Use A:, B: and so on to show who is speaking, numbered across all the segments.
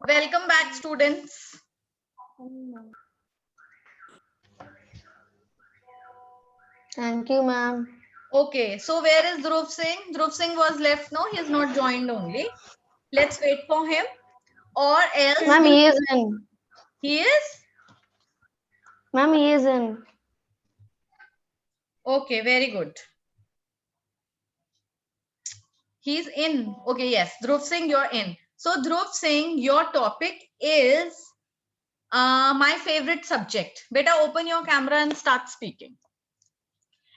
A: Welcome back, students.
B: Thank you, ma'am.
A: Okay, so where is Dhruv Singh? Dhruv Singh was left. No, he is not joined only. Let's wait for him. Or else
B: Ma'am, he is in.
A: he is?
B: Ma'am, he is in.
A: Okay, very good. He's in. Okay, yes. Dhruv Singh, you're in. So Dhruv Singh, your topic is my favorite subject. Beta, open your camera and start speaking.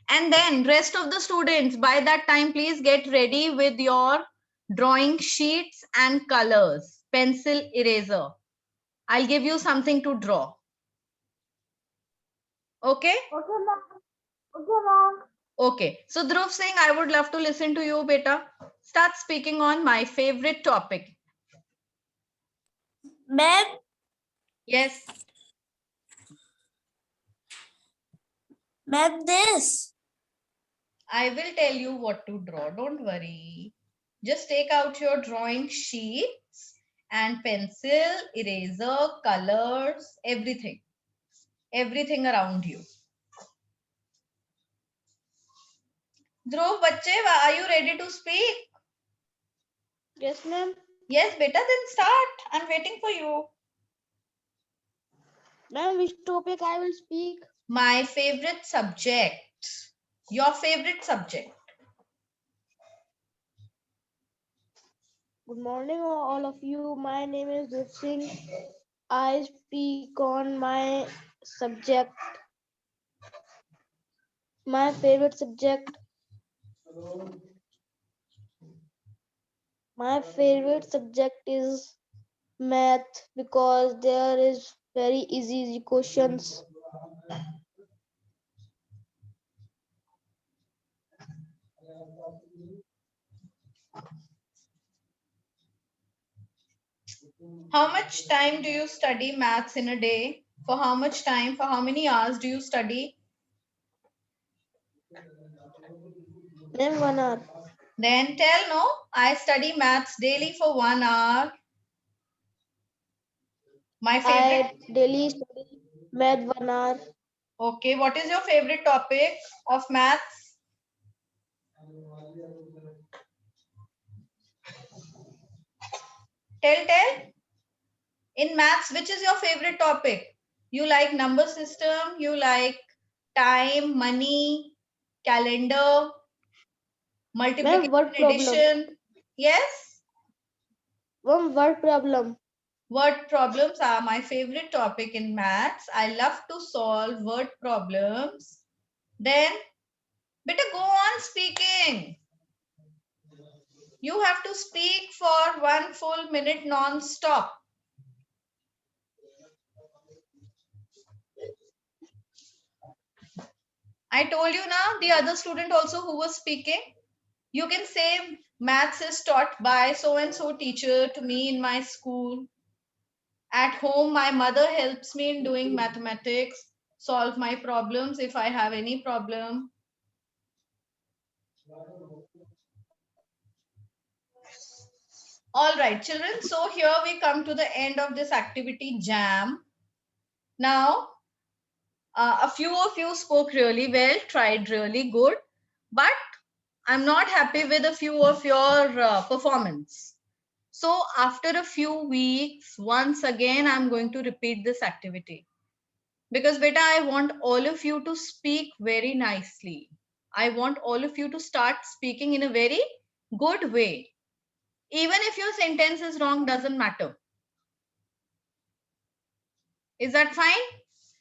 A: And then rest of the students, by that time, please get ready with your drawing sheets and colors, pencil, eraser. I'll give you something to draw. Okay?
C: Okay, ma'am. Okay, ma'am.
A: Okay. So Dhruv Singh, I would love to listen to you, beta. Start speaking on my favorite topic.
C: Ma'am,
A: Yes.
C: ma'am, this.
A: I will tell you what to draw. Don't worry. Just take out your drawing sheets and pencil, eraser, colors, everything. Everything around you. Dhruv, bache, are you ready to speak?
C: Yes, ma'am.
A: Yes, beta, then start. I'm waiting for you.
C: Ma'am, which topic I will speak?
A: My favorite subject. Your favorite subject.
C: Good morning, all of you. My name is Dhruv Singh. I speak on my subject. My favorite subject. My favorite subject is math because there is very easy questions.
A: How much time do you study maths in a day? For how much time? For how many hours do you study?
C: Ma'am, 1 hour.
A: Then tell no, I study maths daily for 1 hour. My favorite.
C: I daily study math 1 hour.
A: Okay, what is your favorite topic of maths? Tell. In maths, which is your favorite topic? You like number system, you like time, money, calendar, multiplication,
C: Ma'am, what problem?
A: addition. Yes?
C: Ma'am, what problem?
A: Word problems are my favorite topic in maths. I love to solve word problems. Then, better go on speaking. You have to speak for 1 full minute non-stop. I told you now, the other student also who was speaking. You can say maths is taught by so-and-so teacher to me in my school. At home, my mother helps me in doing mathematics, solve my problems if I have any problem. All right, children. So here we come to the end of this activity jam. Now, a few of you spoke really well, tried really good, but I'm not happy with a few of your performance. So after a few weeks, once again, I'm going to repeat this activity. Because beta, I want all of you to speak very nicely. I want all of you to start speaking in a very good way. Even if your sentence is wrong, doesn't matter. Is that fine?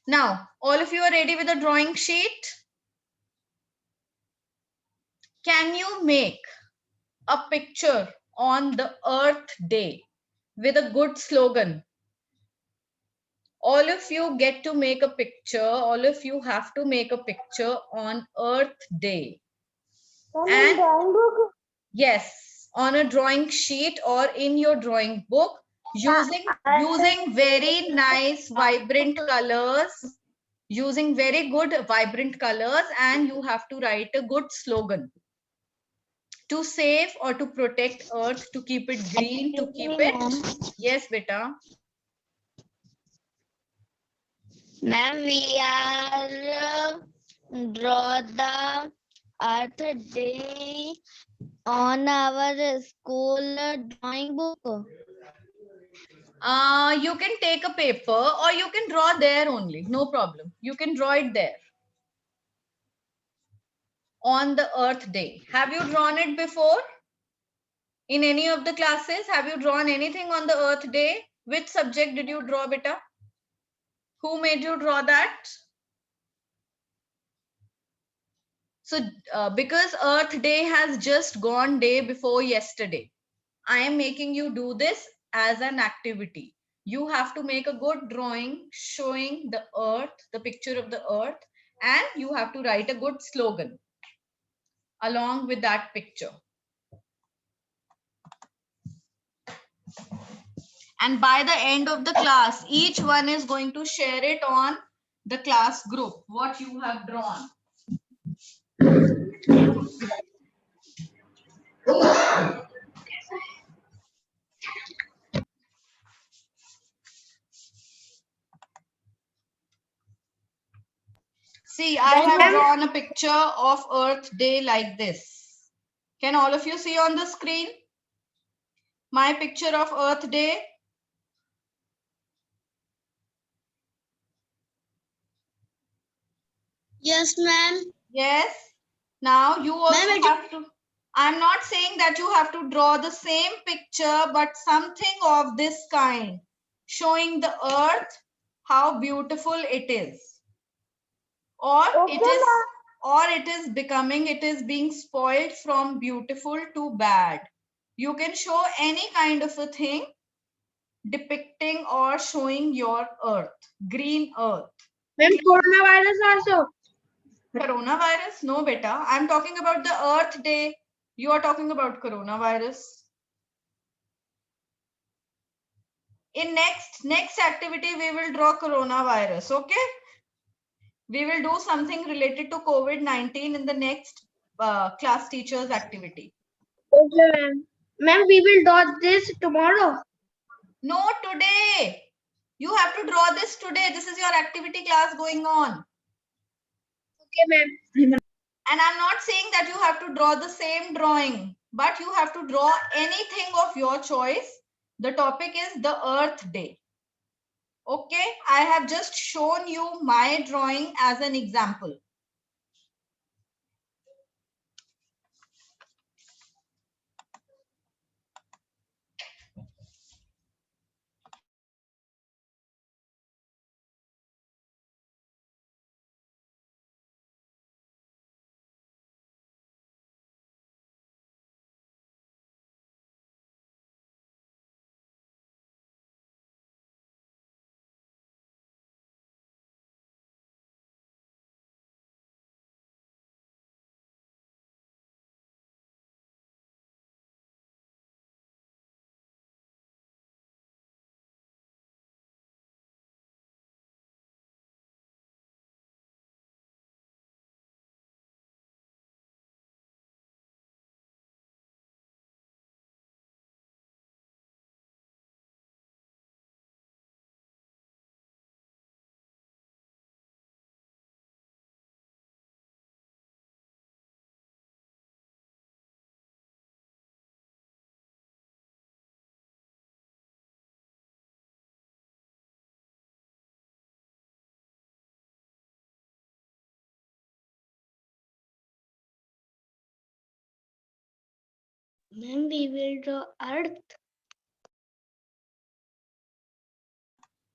A: Now, all of you are ready with a drawing sheet? Can you make a picture on the Earth Day with a good slogan? All of you get to make a picture. All of you have to make a picture on Earth Day. And yes, on a drawing sheet or in your drawing book, using very nice vibrant colors, using very good vibrant colors, and you have to write a good slogan. To save or to protect earth, to keep it green, to keep it. Yes, beta.
D: Ma'am, we are draw the Earth Day on our school drawing book.
A: You can take a paper or you can draw there only. No problem. You can draw it there. On the Earth Day. Have you drawn it before? In any of the classes, have you drawn anything on the Earth Day? Which subject did you draw, beta? Who made you draw that? So, because Earth Day has just gone day before yesterday, I am making you do this as an activity. You have to make a good drawing showing the earth, the picture of the earth, and you have to write a good slogan along with that picture. And by the end of the class, each one is going to share it on the class group, what you have drawn. See, I have drawn a picture of Earth Day like this. Can all of you see on the screen my picture of Earth Day?
C: Yes, ma'am.
A: Yes. Now you also
C: Ma'am,
A: have to, I'm not saying that you have to draw the same picture, but something of this kind, showing the earth, how beautiful it is. Or it is becoming, it is being spoiled from beautiful to bad. You can show any kind of a thing depicting or showing your earth, green earth.
C: Ma'am, coronavirus also.
A: Coronavirus? No, beta. I'm talking about the Earth Day. You are talking about coronavirus. In next activity, we will draw coronavirus. Okay? We will do something related to COVID-19 in the next class teachers activity.
C: Okay, ma'am. Ma'am, we will draw this tomorrow.
A: No, today. You have to draw this today. This is your activity class going on.
C: Okay, ma'am.
A: And I'm not saying that you have to draw the same drawing, but you have to draw anything of your choice. The topic is the Earth Day. Okay, I have just shown you my drawing as an example.
C: Ma'am, we will draw Earth.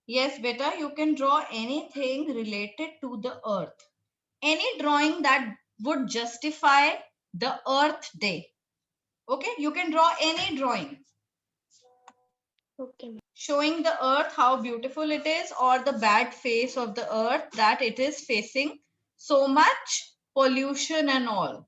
A: Yes, beta, you can draw anything related to the earth. Any drawing that would justify the Earth Day. Okay, you can draw any drawing
C: Okay, ma'am.
A: showing the earth, how beautiful it is, or the bad face of the earth, that it is facing so much pollution and all.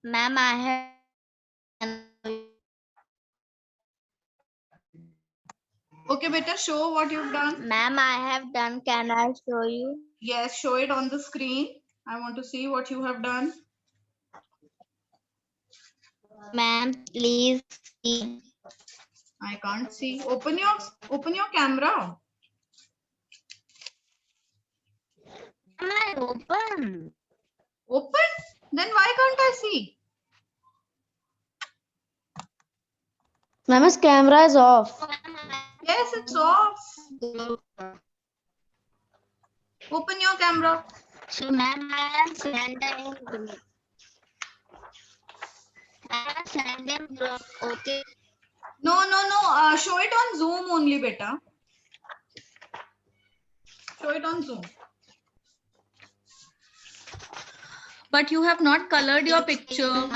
D: Ma'am, I have.
A: Okay, beta, show what you've done.
D: Ma'am, I have done. Can I show you?
A: Yes, show it on the screen. I want to see what you have done.
D: Ma'am, please see.
A: I can't see. Open your camera.
D: Am I open?
A: Open? Then why can't I see?
B: Ma'am, his camera is off.
A: Yes, it's off. Open your camera.
D: So, ma'am, I am sending group. I am sending group. Okay.
A: No. Show it on Zoom only, beta. Show it on Zoom. But you have not colored your picture.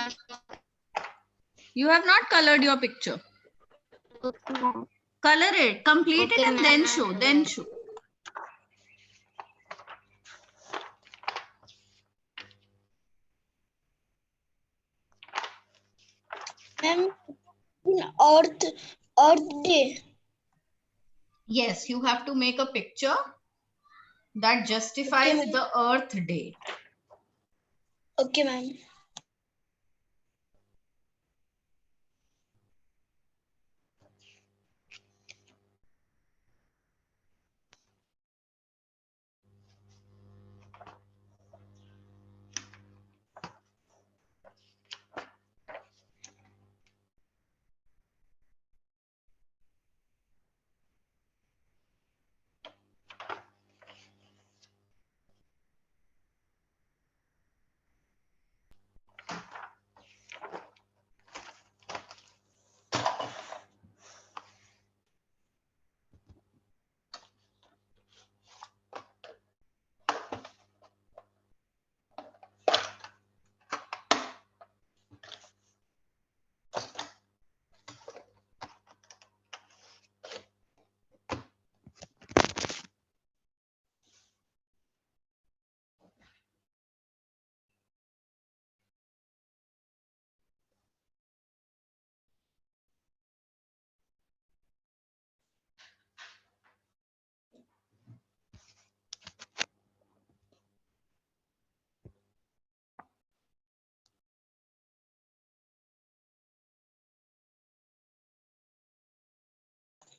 A: You have not colored your picture.
D: Okay, ma'am.
A: Color it, complete it,
D: Okay,
A: and then
D: ma'am.
A: show. Then show.
C: Ma'am, in Earth Day.
A: Yes, you have to make a picture that justifies
C: Okay,
A: the Earth Day.
C: Okay, ma'am.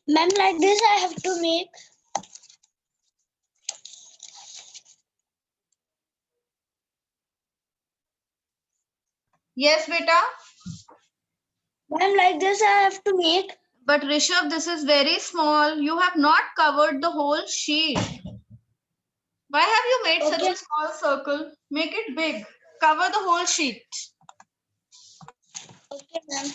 C: Ma'am, like this I have to make.
A: Yes, beta.
C: Ma'am, like this I have to make.
A: But Rishabh, this is very small. You have not covered the whole sheet. Why have you made such
C: Okay.
A: a small circle? Make it big. Cover the whole sheet.
C: Okay, ma'am.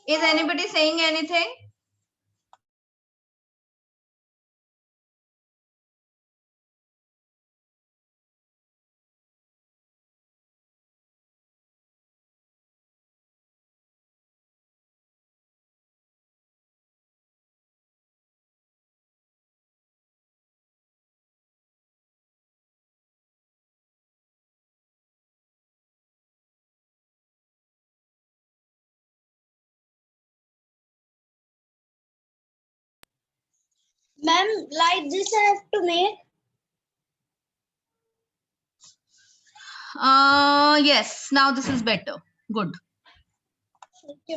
A: Is anybody saying anything?
C: Ma'am, like this I have to make.
A: Yes, now this is better. Good.
C: Okay.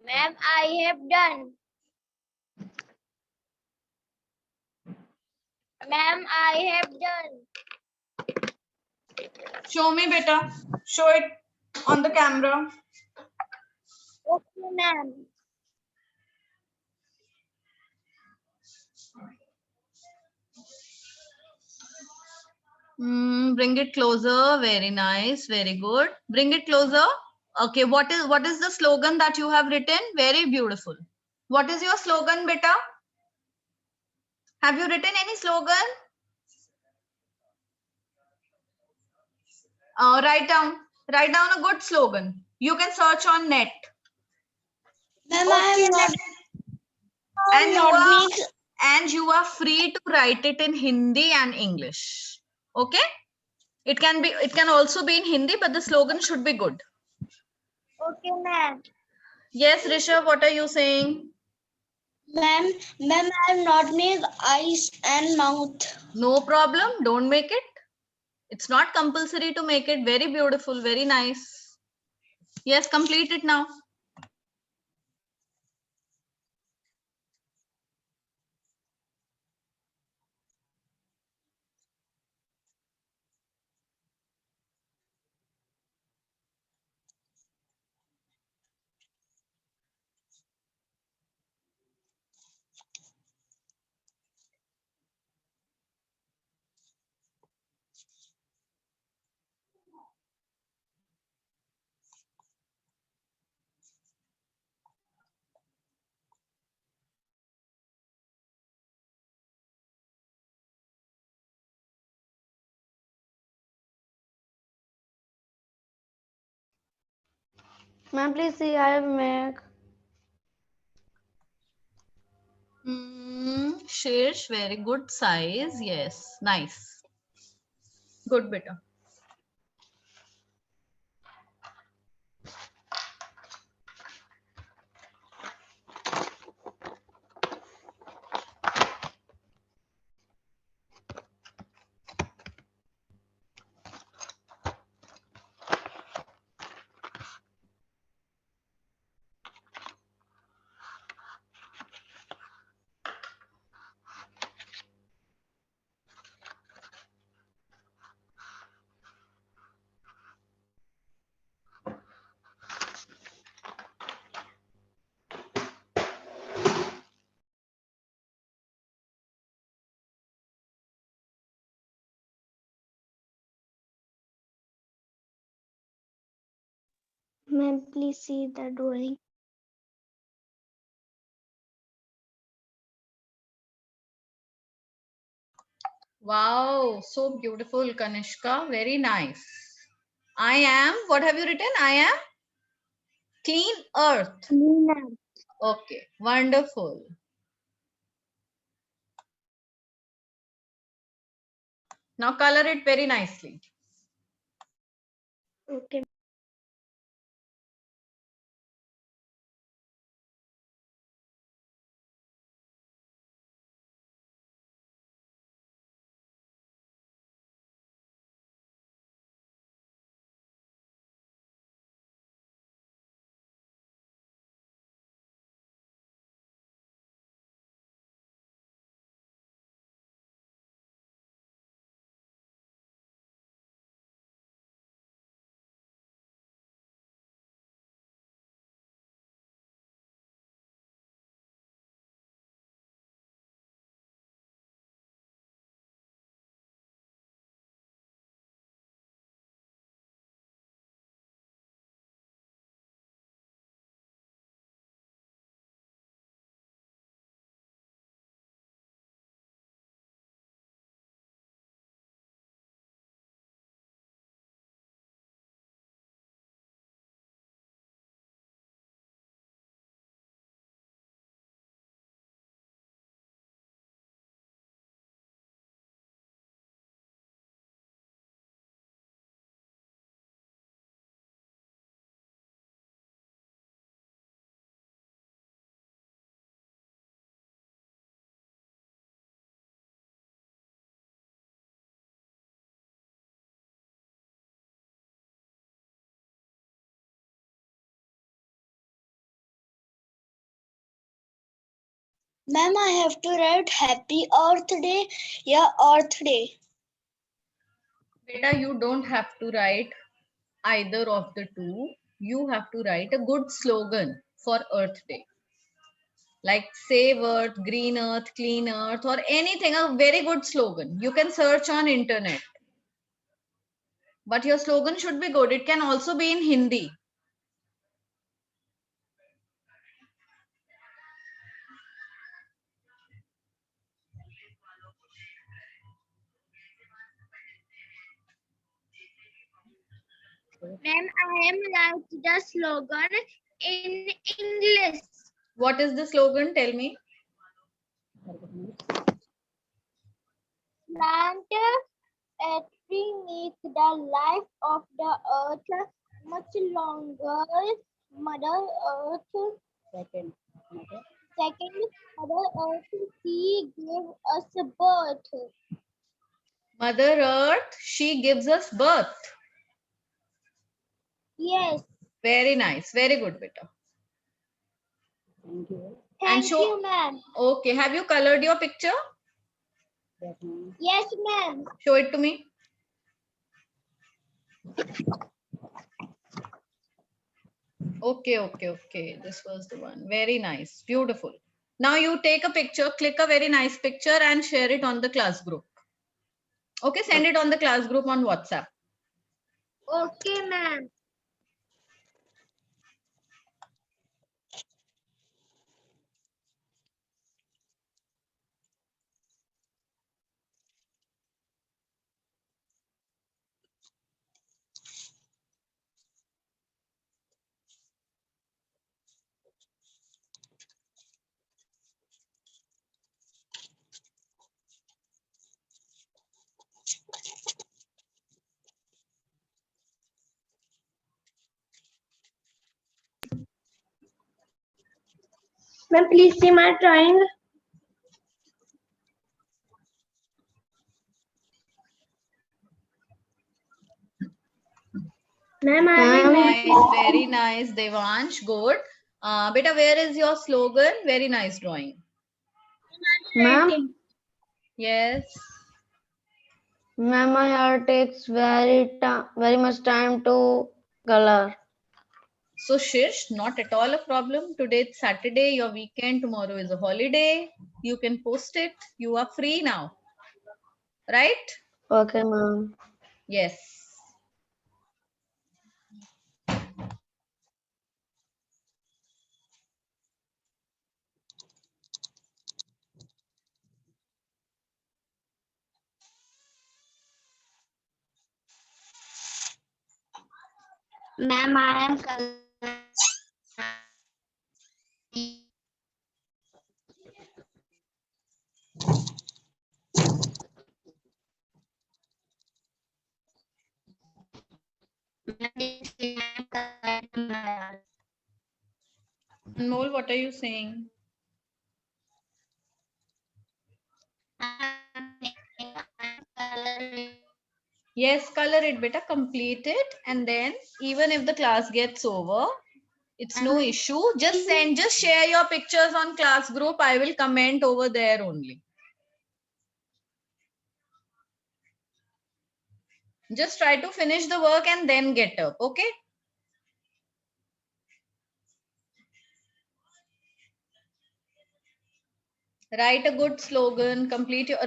C: Ma'am, I have done. Ma'am, I have done.
A: Show me, beta. Show it on the camera.
C: Okay, ma'am.
A: Bring it closer. Very nice. Very good. Bring it closer. Okay. What is the slogan that you have written? Very beautiful. What is your slogan, beta? Have you written any slogan? Write down. Write down a good slogan. You can search on net.
C: Ma'am, I am not.
A: And you
C: not
A: are
C: mix.
A: and you are free to write it in Hindi and English. Okay? It can also be in Hindi, but the slogan should be good.
C: Okay, ma'am.
A: Yes, Rishabh, what are you saying?
C: Ma'am, I have not made eyes and mouth.
A: No problem. Don't make it. It's not compulsory to make it. Very beautiful. Very nice. Yes, complete it now.
B: Ma'am, please see, I have made.
A: Shirsh, very good size. Yes, nice. Good, beta.
C: Ma'am, please see the drawing.
A: Wow, so beautiful, Kanishka. Very nice. I am, what have you written? I am clean earth.
C: Ma'am.
A: Okay, wonderful. Now color it very nicely.
C: Okay. Ma'am, I have to write Happy Earth Day. Yeah, Earth Day.
A: Beta, you don't have to write either of the two. You have to write a good slogan for Earth Day. Like Save Earth, Green Earth, Clean Earth, or anything, a very good slogan. You can search on internet. But your slogan should be good. It can also be in Hindi.
C: Ma'am, I am write the slogan in English.
A: What is the slogan? Tell me.
C: Plant a tree makes the life of the earth much longer. Mother Earth. Second, Mother Earth, she gave us birth.
A: Mother Earth, she gives us birth.
C: Yes.
A: Very nice. Very good, beta.
C: Thank
A: show-
C: you, ma'am.
A: Okay. Have you colored your picture?
C: Yes, ma'am.
A: Show it to me. Okay. This was the one. Very nice. Beautiful. Now you take a picture, click a very nice picture and share it on the class group. Okay, send it on the class group on WhatsApp.
C: Okay, ma'am. Ma'am, please see my drawing. Ma'am,
A: Nice, very nice, Devansh. Good. Beta, where is your slogan? Very nice drawing.
B: Ma'am,
A: Yes.
B: ma'am, my hair takes very much time to color.
A: So, Shish, not at all a problem. Today it's Saturday, your weekend, tomorrow is a holiday. You can post it. You are free now. Right?
B: Okay, ma'am.
A: Yes.
D: Ma'am, I am coloring.
A: Anmol, what are you saying? Yes, color it, beta. Complete it. And then, even if the class gets over, it's no issue. Just share your pictures on class group. I will comment over there only. Just try to finish the work and then get up. Okay? Write a good slogan.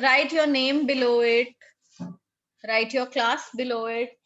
A: Write your name below it. Write your class below it.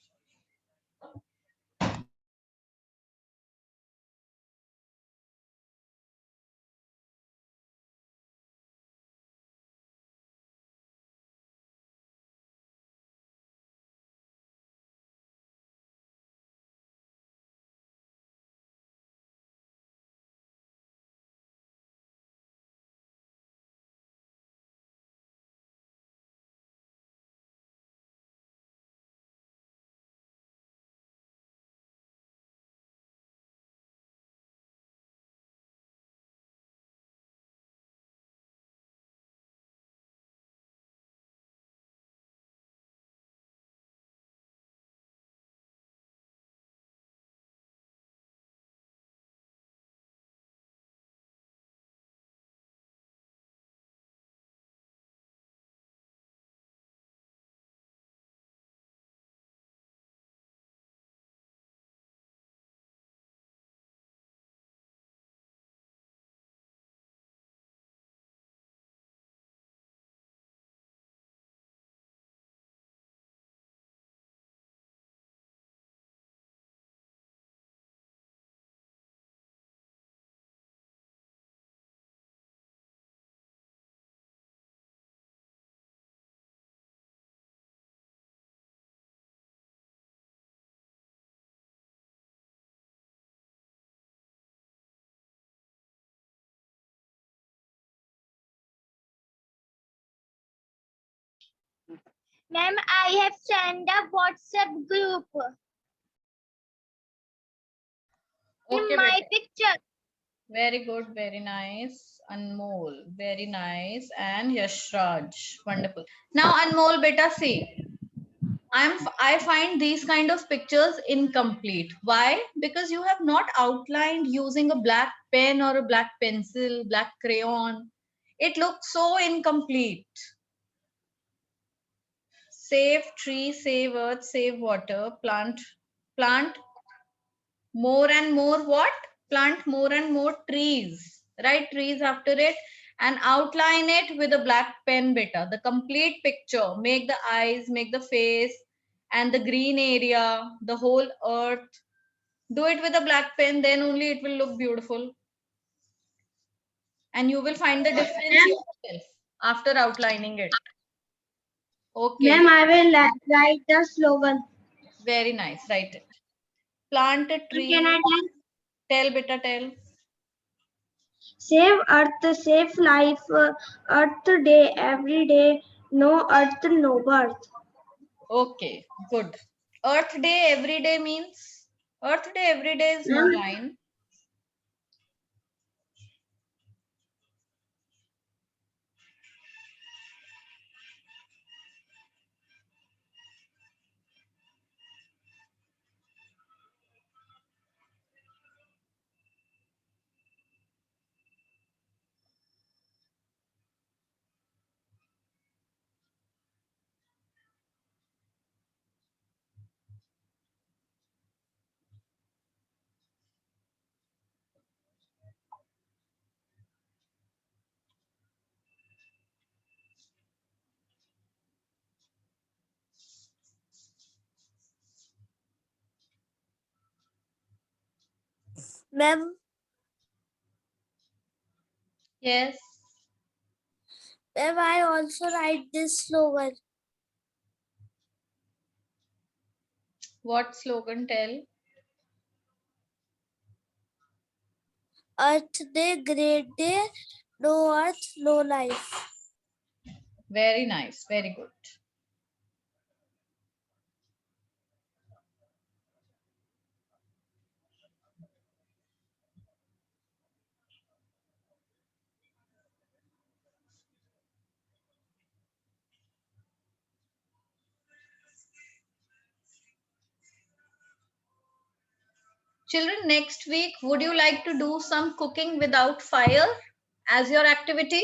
C: Ma'am, I have sent a WhatsApp group
A: Okay,
C: in my
A: beta.
C: picture.
A: Very good, very nice. Anmol, very nice. And Yashraj, wonderful. Now, Anmol, beta, see, I find these kind of pictures incomplete. Why? Because you have not outlined using a black pen or a black pencil, black crayon. It looks so incomplete. Save tree, save earth, save water, plant more and more what? Plant more and more trees. Write trees after it and outline it with a black pen, beta. The complete picture. Make the eyes, make the face and the green area, the whole earth. Do it with a black pen, then only it will look beautiful. And you will find the difference yourself after outlining it. Okay.
C: Ma'am, I will write the slogan.
A: Very nice. Write it. Plant a tree.
C: Can I tell?
A: Tell, beta, tell.
C: Save Earth, save life. Earth Day every day. No Earth, no birth.
A: Okay, good. Earth Day every day means Earth Day every day is no line.
C: Ma'am,
A: Yes.
C: I also write this slogan.
A: What slogan tell?
C: Earth Day, great day. No Earth, no life.
A: Very nice. Very good. Children, next week, would you like to do some cooking without fire as your activity?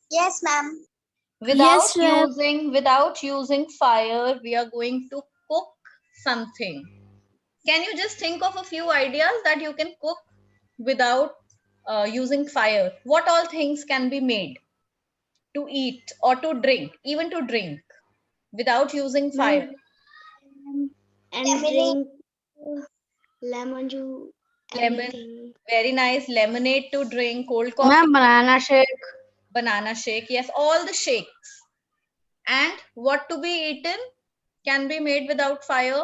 D: Yes, ma'am.
A: Without
C: Yes, ma'am.
A: using fire, we are going to cook something. Can you just think of a few ideas that you can cook without using fire? What all things can be made to eat or to drink, even to drink without using fire?
C: And
D: Lemonade.
C: drink lemon juice.
A: Lemon, very nice. Lemonade to drink, cold coffee,
B: Ma'am, banana shake.
A: banana shake. Yes, all the shakes. And what to be eaten can be made without fire?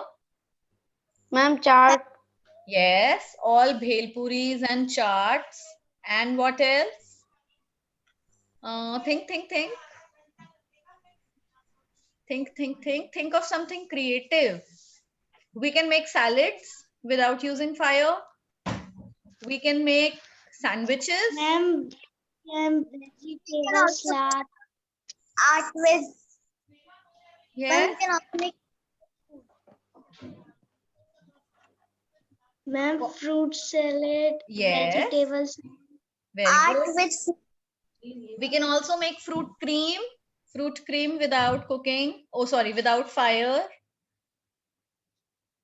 B: Ma'am, chaat.
A: Yes, all bhel puris and chaats. And what else? Think. Think of something creative. We can make salads without using fire. We can make sandwiches.
C: Ma'am, vegetable salad.
D: Art with.
A: Yes.
D: You can also make
C: Ma'am, fruit salad.
A: Yes.
C: Vegetables.
A: Very
D: art
A: good.
D: with.
A: We can also make fruit cream without cooking. Oh, sorry, without fire.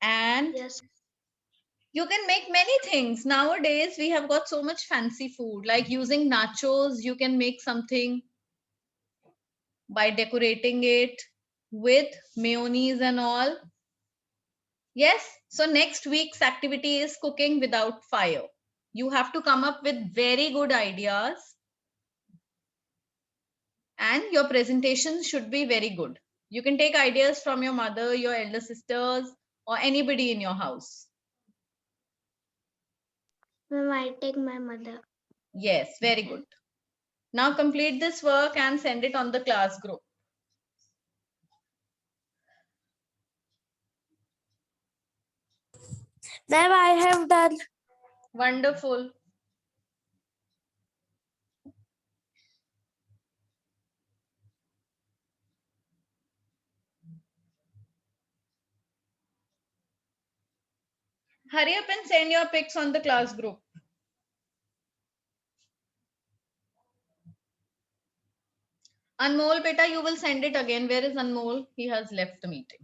A: And
C: Yes.
A: you can make many things. Nowadays, we have got so much fancy food, like using nachos, you can make something by decorating it with mayonnaise and all. Yes, so next week's activity is cooking without fire. You have to come up with very good ideas and your presentation should be very good. You can take ideas from your mother, your elder sisters, or anybody in your house.
C: Ma'am, I take my mother.
A: Yes, very good. Now complete this work and send it on the class group.
E: Ma'am, I have done.
A: Wonderful. Hurry up and send your pics on the class group. Anmol, beta, you will send it again. Where is Anmol? He has left the meeting.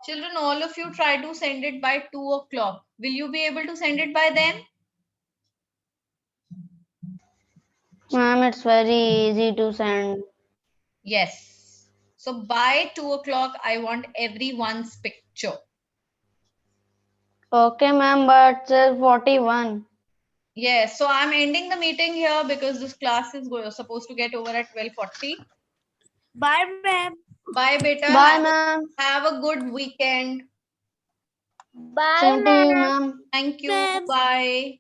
A: Children, all of you try to send it by 2 o'clock. Will you be able to send it by then?
B: Ma'am, it's very easy to send.
A: Yes. So by 2 o'clock, I want everyone's picture.
B: Okay, ma'am, but it says 41.
A: Yes. So I'm ending the meeting here because this class is supposed to get over at 12:40.
E: Bye, ma'am.
A: Bye, beta.
B: Bye, ma'am.
A: Have a good weekend.
C: Bye,
B: Same to you,
C: ma'am.
B: ma'am.
A: Thank you.
E: Ma'am.
A: Bye.